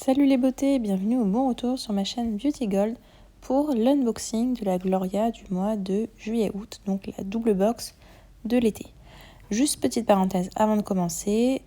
Salut les beautés, bienvenue au bon retour sur ma chaîne Beauty Gold pour l'unboxing de la Gloria du mois de juillet-août, donc la double box de l'été. Juste petite parenthèse avant de commencer,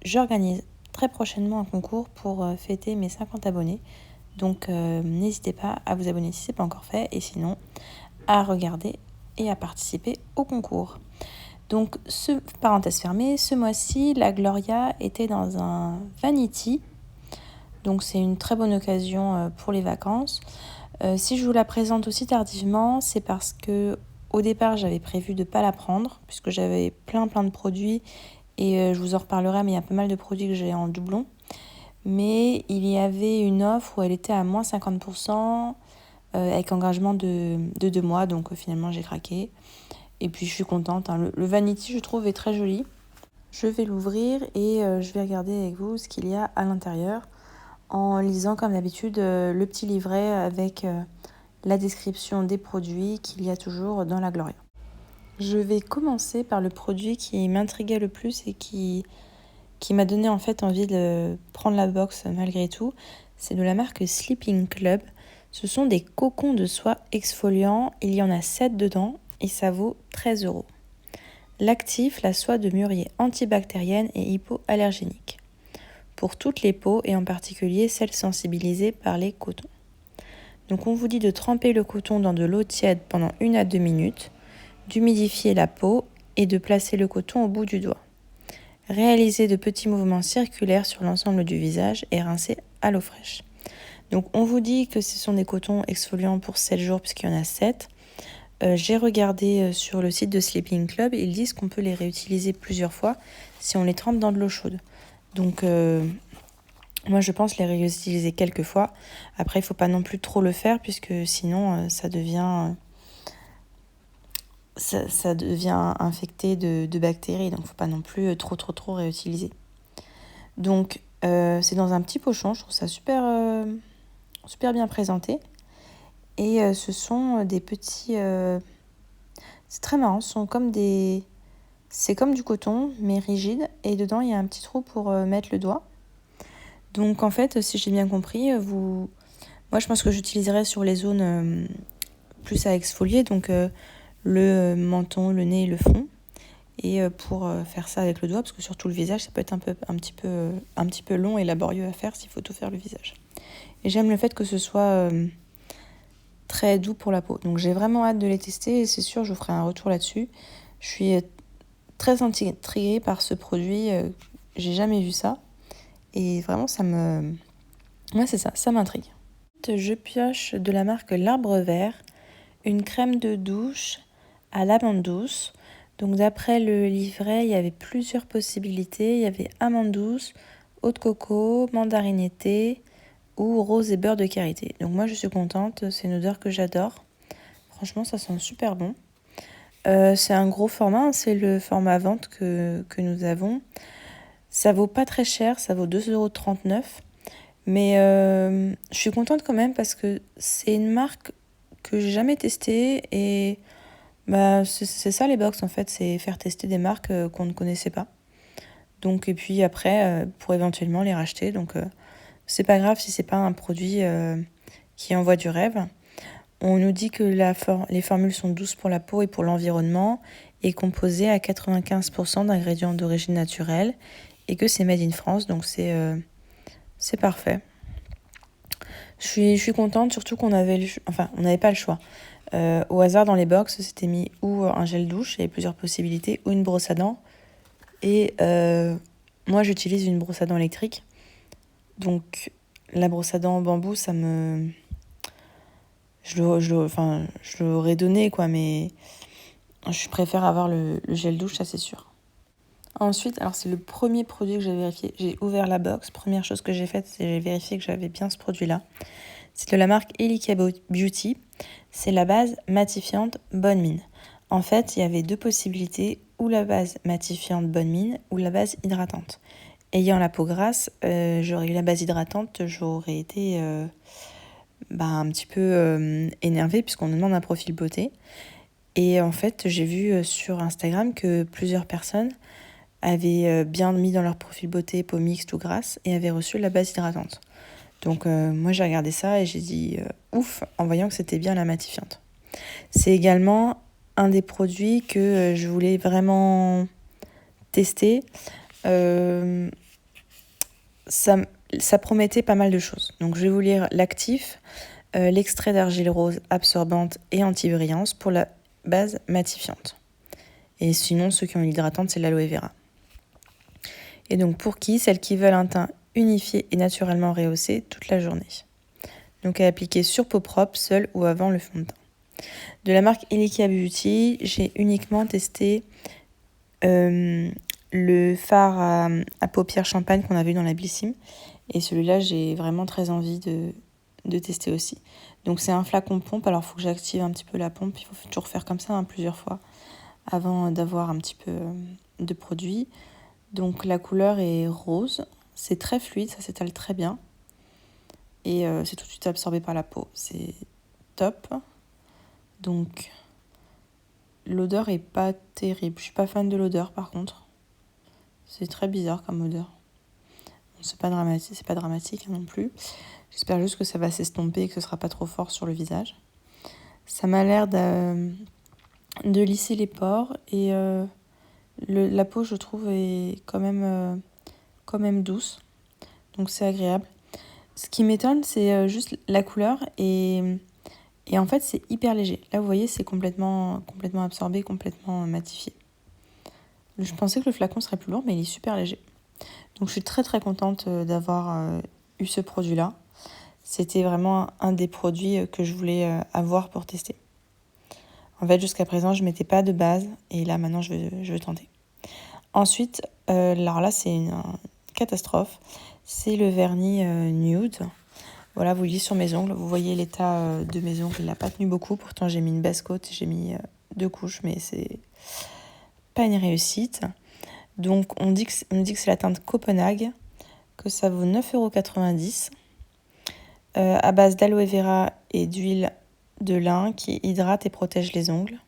j'organise très prochainement un concours pour fêter mes 50 abonnés, donc n'hésitez pas à vous abonner si ce n'est pas encore fait et sinon à regarder et à participer au concours. Donc, parenthèse fermée, ce mois-ci, la Gloria était dans un Vanity. Donc c'est une très bonne occasion pour les vacances. Si je vous la présente aussi tardivement, c'est parce que au départ j'avais prévu de ne pas la prendre puisque j'avais plein de produits et je vous en reparlerai, mais il y a pas mal de produits que j'ai en doublon. Mais il y avait une offre où elle était à moins 50% avec engagement de 2 mois, donc finalement j'ai craqué. Et puis je suis contente, hein. Le Vanity je trouve est très joli. Je vais l'ouvrir et je vais regarder avec vous ce qu'il y a à l'intérieur, en lisant comme d'habitude le petit livret avec la description des produits qu'il y a toujours dans la Gloria. Je vais commencer par le produit qui m'intriguait le plus et qui m'a donné en fait envie de prendre la box malgré tout. C'est de la marque Sleeping Club. Ce sont des cocons de soie exfoliants. Il y en a 7 dedans et ça vaut 13 €. L'actif, la soie de mûrier antibactérienne et hypoallergénique, pour toutes les peaux et en particulier celles sensibilisées par les cotons. Donc on vous dit de tremper le coton dans de l'eau tiède pendant 1 à 2 minutes, d'humidifier la peau et de placer le coton au bout du doigt. Réaliser de petits mouvements circulaires sur l'ensemble du visage et rincer à l'eau fraîche. Donc on vous dit que ce sont des cotons exfoliants pour 7 jours puisqu'il y en a 7. J'ai regardé sur le site de Sleeping Club, ils disent qu'on peut les réutiliser plusieurs fois si on les trempe dans de l'eau chaude. Donc moi je pense les réutiliser quelques fois. Après il ne faut pas non plus trop le faire puisque sinon ça devient infecté de bactéries. Donc il ne faut pas non plus trop réutiliser. Donc c'est dans un petit pochon, je trouve ça super bien présenté. Et ce sont des petits... c'est très marrant, c'est comme du coton mais rigide. Et dedans il y a un petit trou pour mettre le doigt. Donc en fait, si j'ai bien compris, moi je pense que j'utiliserai sur les zones plus à exfolier, donc le menton, le nez et le front. Et pour faire ça avec le doigt, parce que sur tout le visage, ça peut être un petit peu long et laborieux à faire s'il faut tout faire le visage. Et j'aime le fait que ce soit très doux pour la peau. Donc j'ai vraiment hâte de les tester et c'est sûr, je vous ferai un retour là-dessus. Je suis très intriguée par ce produit, j'ai jamais vu ça. Et vraiment, ouais, c'est ça, ça m'intrigue. Je pioche de la marque L'Arbre Vert, une crème de douche à l'amande douce. Donc d'après le livret, il y avait plusieurs possibilités. Il y avait amande douce, eau de coco, mandarine été ou rose et beurre de karité. Donc moi je suis contente, c'est une odeur que j'adore. Franchement, ça sent super bon. C'est un gros format, c'est le format vente que nous avons. Ça vaut pas très cher, ça vaut 2,39 €. Mais je suis contente quand même parce que c'est une marque que j'ai jamais testée. Et bah, c'est ça les box en fait, c'est faire tester des marques qu'on ne connaissait pas. Donc, et puis après, pour éventuellement les racheter. Donc c'est pas grave si c'est pas un produit qui envoie du rêve. On nous dit que les formules sont douces pour la peau et pour l'environnement et composées à 95% d'ingrédients d'origine naturelle et que c'est made in France, donc c'est parfait. Je suis contente, surtout qu'on avait on n'avait pas le choix. Au hasard dans les box, c'était mis ou un gel douche, il y avait plusieurs possibilités, ou une brosse à dents. Et moi, j'utilise une brosse à dents électrique. Donc, la brosse à dents en bambou, je l'aurais donné, quoi, mais je préfère avoir le gel douche, ça c'est sûr. Ensuite, alors c'est le premier produit que j'ai vérifié. J'ai ouvert la box. Première chose que j'ai faite, c'est j'ai vérifié que j'avais bien ce produit-là. C'est de la marque Elika Beauty. C'est la base matifiante Bonne Mine. En fait, il y avait 2 possibilités, ou la base matifiante Bonne Mine, ou la base hydratante. Ayant la peau grasse, j'aurais eu la base hydratante, j'aurais été un petit peu énervée puisqu'on me demande un profil beauté. Et en fait, j'ai vu sur Instagram que plusieurs personnes avaient bien mis dans leur profil beauté peau mixte ou grasse et avaient reçu la base hydratante. Donc moi j'ai regardé ça et j'ai dit ouf en voyant que c'était bien la matifiante. C'est également un des produits que je voulais vraiment tester. Ça promettait pas mal de choses. Donc je vais vous lire l'actif, l'extrait d'argile rose absorbante et anti-brillance pour la base matifiante. Et sinon, ceux qui ont une hydratante, c'est l'aloe vera. Et donc pour qui? Celles qui veulent un teint unifié et naturellement rehaussé toute la journée. Donc à appliquer sur peau propre, seule ou avant le fond de teint. De la marque Elikia Beauty, j'ai uniquement testé le fard à paupières champagne qu'on a vu dans la Blissim. Et celui-là, j'ai vraiment très envie de tester aussi. Donc c'est un flacon pompe, alors il faut que j'active un petit peu la pompe. Il faut toujours faire comme ça plusieurs fois avant d'avoir un petit peu de produit. Donc la couleur est rose, c'est très fluide, ça s'étale très bien. Et c'est tout de suite absorbé par la peau, c'est top. Donc l'odeur est pas terrible, je suis pas fan de l'odeur par contre. C'est très bizarre comme odeur. C'est pas dramatique non plus. J'espère juste que ça va s'estomper et que ce sera pas trop fort sur le visage. Ça m'a l'air de lisser les pores et la peau, je trouve, est quand même douce. Donc c'est agréable. Ce qui m'étonne, c'est juste la couleur et en fait, c'est hyper léger. Là, vous voyez, c'est complètement absorbé, complètement matifié. Je pensais que le flacon serait plus lourd, mais il est super léger. Donc je suis très très contente d'avoir eu ce produit-là. C'était vraiment un des produits que je voulais avoir pour tester. En fait, jusqu'à présent, je ne mettais pas de base et là, maintenant, je veux tenter. Ensuite, alors là, c'est une catastrophe. C'est le vernis nude. Voilà, vous le voyez sur mes ongles. Vous voyez l'état de mes ongles. Il n'a pas tenu beaucoup. Pourtant, j'ai mis une basse cote. J'ai mis 2 couches, mais c'est pas une réussite. Donc, on dit que c'est la teinte Copenhague, que ça vaut 9,90 €, à base d'aloe vera et d'huile de lin qui hydrate et protège les ongles,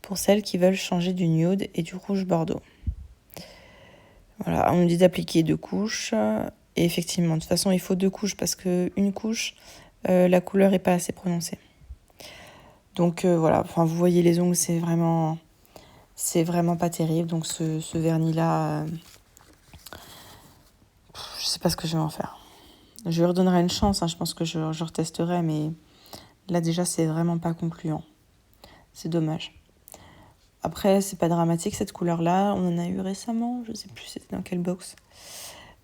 pour celles qui veulent changer du nude et du rouge bordeaux. Voilà, on nous dit d'appliquer 2 couches, et effectivement, de toute façon, il faut 2 couches parce qu'une couche, la couleur n'est pas assez prononcée. Donc voilà, enfin, vous voyez les ongles, c'est vraiment pas terrible. Donc ce vernis-là, je sais pas ce que je vais en faire. Je lui redonnerai une chance, je pense que je retesterai, mais là déjà c'est vraiment pas concluant. C'est dommage. Après, c'est pas dramatique cette couleur-là, on en a eu récemment, je sais plus c'était dans quelle box.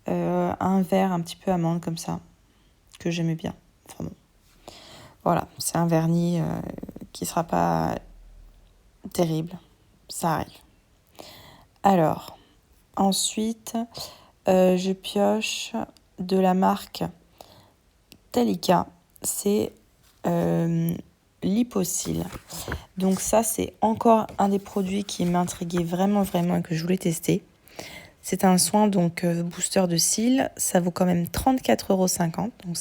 Un vert un petit peu amande comme ça, que j'aimais bien. Enfin bon. Voilà, c'est un vernis qui sera pas terrible, ça arrive. Alors, ensuite, je pioche de la marque Talika, c'est Liposil. Donc ça, c'est encore un des produits qui m'intriguait vraiment et que je voulais tester. C'est un soin donc booster de cils, ça vaut quand même 34,50 €, donc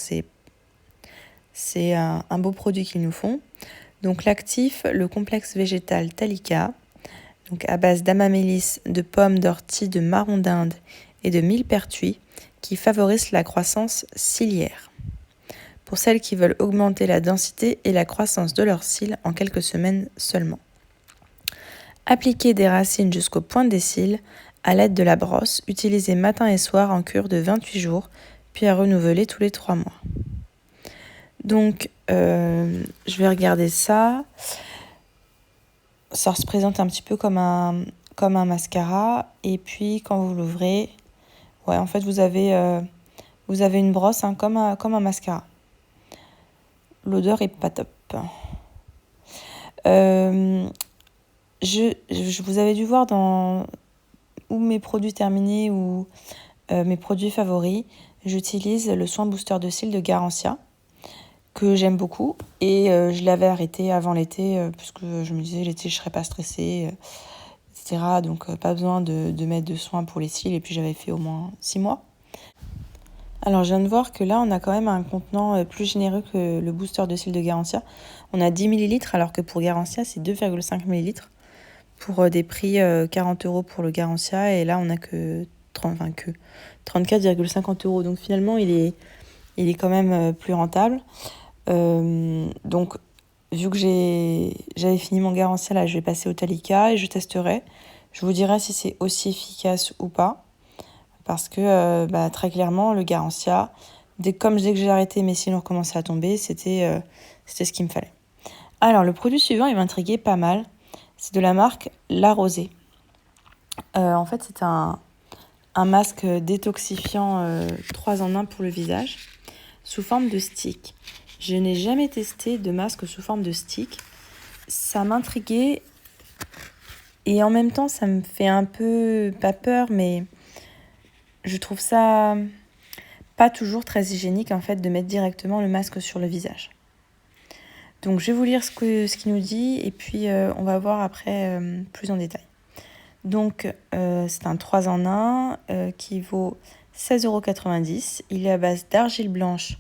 c'est un beau produit qu'ils nous font. Donc l'actif, le complexe végétal Talika, donc à base d'amamélis, de pommes, d'ortie, de marron d'Inde et de millepertuis, qui favorise la croissance ciliaire. Pour celles qui veulent augmenter la densité et la croissance de leurs cils en quelques semaines seulement. Appliquez des racines jusqu'aux pointes des cils à l'aide de la brosse, utilisée matin et soir en cure de 28 jours, puis à renouveler tous les 3 mois. Donc, je vais regarder ça. Ça se présente un petit peu comme un mascara. Et puis, quand vous l'ouvrez, ouais, en fait, vous avez une brosse comme un mascara. L'odeur est pas top. Je vous avais dû voir dans ou mes produits terminés ou mes produits favoris. J'utilise le soin booster de cils de Garancia, que j'aime beaucoup. Et je l'avais arrêté avant l'été, puisque je me disais l'été je serais pas stressée, etc. Donc pas besoin de mettre de soins pour les cils. Et puis j'avais fait au moins 6 mois. Alors je viens de voir que là on a quand même un contenant plus généreux que le booster de cils de Garancia. On a 10 ml alors que pour Garancia c'est 2,5 ml. pour des prix 40 € pour le Garantia. Et là, on n'a que 34,50 €. Donc finalement, il est quand même plus rentable. Donc, vu que j'avais fini mon Garantia, là, je vais passer au Talika et je testerai. Je vous dirai si c'est aussi efficace ou pas. Parce que très clairement, le Garantia, comme dès que j'ai arrêté, mes cils ont recommencé à tomber, c'était ce qu'il me fallait. Alors, le produit suivant, il m'intriguait pas mal. C'est de la marque La Rosée. En fait, c'est un masque détoxifiant 3 en 1 pour le visage, sous forme de stick. Je n'ai jamais testé de masque sous forme de stick. Ça m'intriguait et en même temps, ça me fait un peu, pas peur, mais je trouve ça pas toujours très hygiénique en fait de mettre directement le masque sur le visage. Donc je vais vous lire ce qu'il nous dit et puis on va voir après plus en détail. Donc c'est un 3 en 1 qui vaut 16,90 €. Il est à base d'argile blanche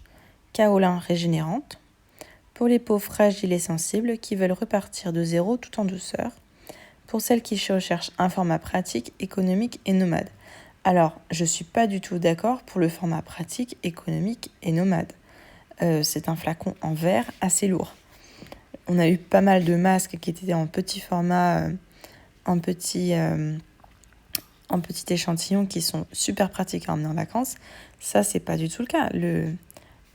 kaolin régénérante pour les peaux fragiles et sensibles qui veulent repartir de zéro tout en douceur, pour celles qui recherchent un format pratique, économique et nomade. Alors, je ne suis pas du tout d'accord pour le format pratique, économique et nomade. C'est un flacon en verre assez lourd. On a eu pas mal de masques qui étaient en petit format, en petit échantillon, qui sont super pratiques à emmener en vacances. Ça, c'est pas du tout le cas.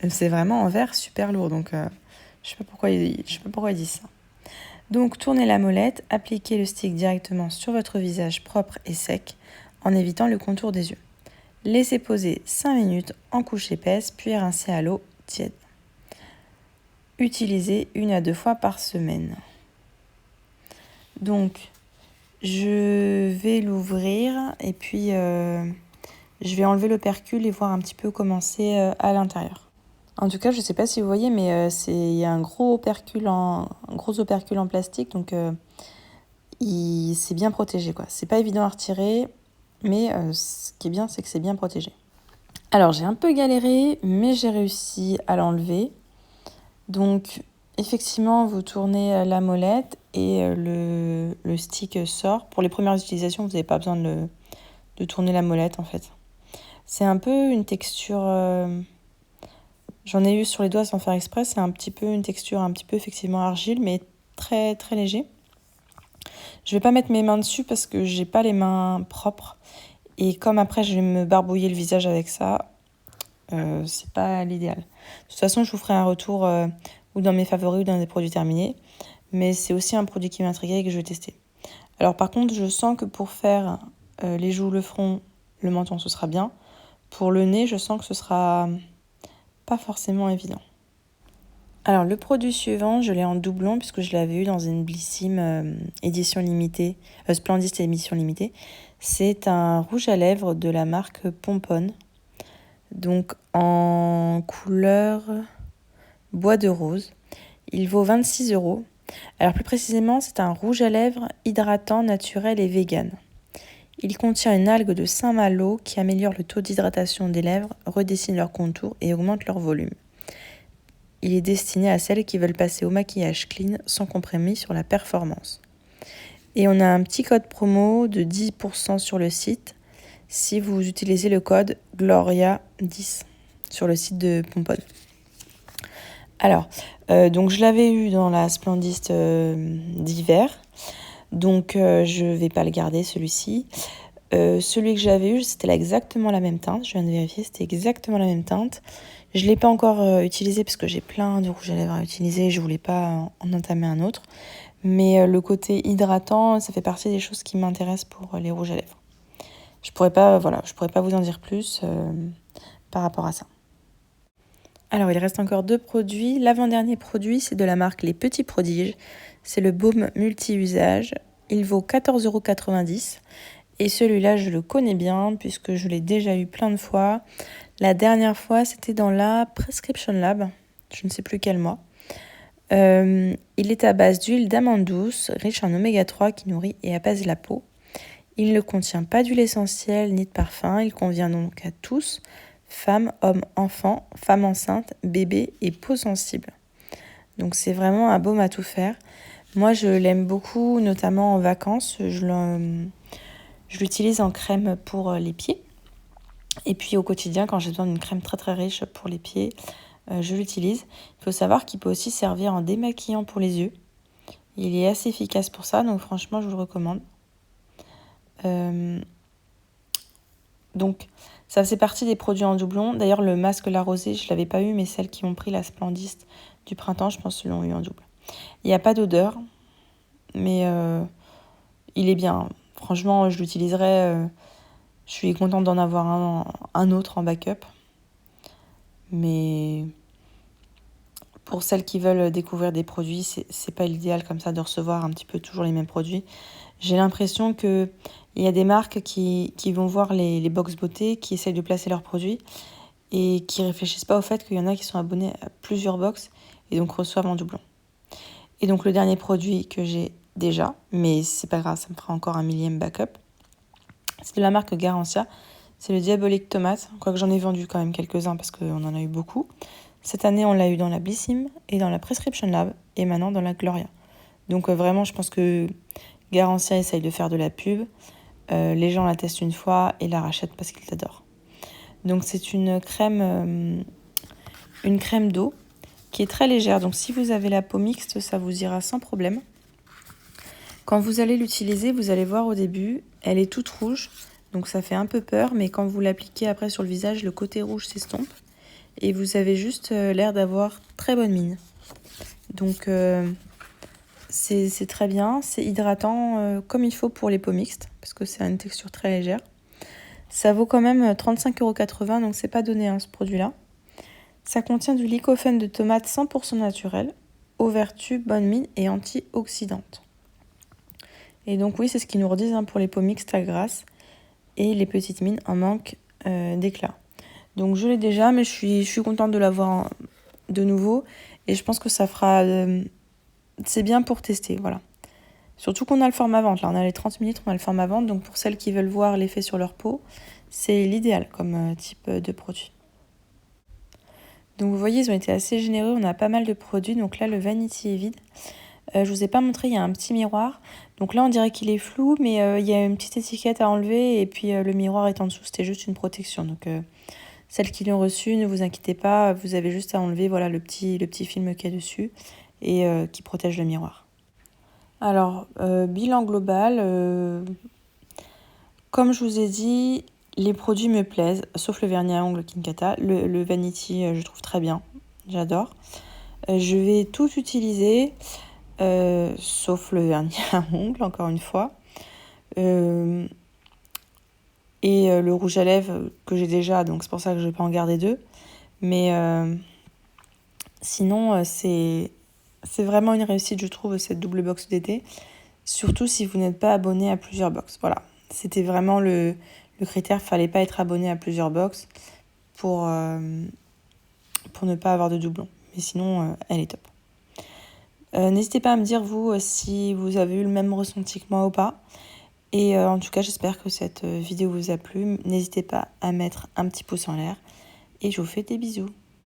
C'est vraiment en verre super lourd. Donc, je sais pas pourquoi ils disent ça. Donc, tournez la molette, appliquez le stick directement sur votre visage propre et sec en évitant le contour des yeux. Laissez poser 5 minutes en couche épaisse, puis rincez à l'eau tiède. Utilisez 1 à 2 fois par semaine. Donc, je vais l'ouvrir et puis je vais enlever l'opercule et voir un petit peu comment c'est à l'intérieur. En tout cas, je ne sais pas si vous voyez, mais il y a un gros opercule en plastique, donc c'est bien protégé, quoi. C'est pas évident à retirer, mais ce qui est bien, c'est que c'est bien protégé. Alors, j'ai un peu galéré, mais j'ai réussi à l'enlever. Donc, effectivement, vous tournez la molette et le stick sort. Pour les premières utilisations, vous n'avez pas besoin de tourner la molette, en fait. C'est un peu une texture... J'en ai eu sur les doigts sans faire exprès. C'est un petit peu une texture un petit peu effectivement argile, mais très très léger. Je vais pas mettre mes mains dessus parce que j'ai pas les mains propres. Et comme après je vais me barbouiller le visage avec ça, c'est pas l'idéal. De toute façon, je vous ferai un retour ou dans mes favoris ou dans des produits terminés. Mais c'est aussi un produit qui m'intriguait et que je vais tester. Alors par contre, je sens que pour faire les joues, le front, le menton, ce sera bien. Pour le nez, je sens que ce sera pas forcément évident. Alors le produit suivant, je l'ai en doublon puisque je l'avais eu dans une Blissim édition limitée, Splendiste édition limitée. C'est un rouge à lèvres de la marque Pomponne, donc en couleur bois de rose. Il vaut 26 €. Alors plus précisément, c'est un rouge à lèvres hydratant, naturel et vegan. Il contient une algue de Saint-Malo qui améliore le taux d'hydratation des lèvres, redessine leur contour et augmente leur volume. Il est destiné à celles qui veulent passer au maquillage clean sans compromis sur la performance. Et on a un petit code promo de 10% sur le site si vous utilisez le code Gloria10 sur le site de Pomponne. Alors, donc je l'avais eu dans la Splendiste d'hiver. Donc je ne vais pas le garder celui-ci. Celui que j'avais eu, c'était exactement la même teinte. Je viens de vérifier, c'était exactement la même teinte. Je ne l'ai pas encore utilisé parce que j'ai plein de rouges à lèvres à utiliser. Je ne voulais pas en entamer un autre. Mais le côté hydratant, ça fait partie des choses qui m'intéressent pour les rouges à lèvres. Je pourrais pas vous en dire plus par rapport à ça. Alors, il reste encore 2 produits. L'avant-dernier produit, c'est de la marque Les Petits Prodiges. C'est le baume multi-usage. Il vaut 14,90 €. Et celui-là, je le connais bien puisque je l'ai déjà eu plein de fois. La dernière fois, c'était dans la Prescription Lab. Je ne sais plus quel mois. Il est à base d'huile d'amande douce, riche en oméga 3 qui nourrit et apaise la peau. Il ne contient pas d'huile essentielle ni de parfum. Il convient donc à tous, femmes, hommes, enfants, femmes enceintes, bébés et peau sensible. Donc c'est vraiment un baume à tout faire. Moi, je l'aime beaucoup, notamment en vacances. Je l'utilise en crème pour les pieds. Et puis au quotidien, quand j'ai besoin d'une crème très très riche pour les pieds, je l'utilise. Il faut savoir qu'il peut aussi servir en démaquillant pour les yeux. Il est assez efficace pour ça, donc franchement, je vous le recommande. Donc, ça fait partie des produits en doublon. D'ailleurs, le masque La Rosée, je ne l'avais pas eu, mais celles qui ont pris la Splendiste du printemps, je pense qu'ils l'ont eu en double. Il n'y a pas d'odeur, mais il est bien. Franchement, je l'utiliserai. Je suis contente d'en avoir un autre en backup. Mais pour celles qui veulent découvrir des produits, c'est pas l'idéal comme ça de recevoir un petit peu toujours les mêmes produits. J'ai l'impression qu'il y a des marques qui vont voir les box beauté, qui essayent de placer leurs produits et qui réfléchissent pas au fait qu'il y en a qui sont abonnés à plusieurs box et donc reçoivent en doublon. Et donc le dernier produit que j'ai déjà, mais c'est pas grave, ça me fera encore un millième backup, c'est de la marque Garancia. C'est le Diabolique Tomate, quoique j'en ai vendu quand même quelques-uns parce qu'on en a eu beaucoup. Cette année, on l'a eu dans la Blissim et dans la Prescription Lab et maintenant dans la Gloria. Donc vraiment, je pense que Garancia essaye de faire de la pub. Les gens la testent une fois et la rachètent parce qu'ils adorent. Donc c'est une crème d'eau qui est très légère. Donc si vous avez la peau mixte, ça vous ira sans problème. Quand vous allez l'utiliser, vous allez voir au début, elle est toute rouge. Donc ça fait un peu peur, mais quand vous l'appliquez après sur le visage, le côté rouge s'estompe. Et vous avez juste l'air d'avoir très bonne mine. Donc c'est très bien, c'est hydratant comme il faut pour les peaux mixtes, parce que c'est une texture très légère. Ça vaut quand même 35,80 €, donc c'est pas donné ce produit-là. Ça contient du lycopène de tomate 100% naturel, aux vertus bonne mine et antioxydante. Et donc oui, c'est ce qu'ils nous redisent pour les peaux mixtes à grasse et les petites mines en manque d'éclat. Donc je l'ai déjà, mais je suis contente de l'avoir de nouveau. Et je pense que ça fera... c'est bien pour tester, voilà. Surtout qu'on a le format vente. Là, on a les 30 ml, on a le format vente. Donc pour celles qui veulent voir l'effet sur leur peau, c'est l'idéal comme type de produit. Donc vous voyez, ils ont été assez généreux. On a pas mal de produits. Donc là, le Vanity est vide. Je vous ai pas montré, il y a un petit miroir. Donc là, on dirait qu'il est flou, mais il y a une petite étiquette à enlever. Et puis le miroir est en dessous. C'était juste une protection. Donc... celles qui l'ont reçu, ne vous inquiétez pas, vous avez juste à enlever voilà, le petit film qu'il y a dessus et qui protège le miroir. Alors, bilan global, comme je vous ai dit, les produits me plaisent, sauf le vernis à ongles Kinkata. Le Vanity, je trouve très bien, j'adore. Je vais tout utiliser, sauf le vernis à ongles, encore une fois. Et le rouge à lèvres que j'ai déjà, donc c'est pour ça que je ne vais pas en garder deux. Mais sinon, c'est vraiment une réussite, je trouve, cette double box d'été. Surtout si vous n'êtes pas abonné à plusieurs box. Voilà, c'était vraiment le critère. Il ne fallait pas être abonné à plusieurs box pour ne pas avoir de doublons. Mais sinon, elle est top. N'hésitez pas à me dire, vous, si vous avez eu le même ressenti que moi ou pas. Et en tout cas, j'espère que cette vidéo vous a plu. N'hésitez pas à mettre un petit pouce en l'air. Et je vous fais des bisous.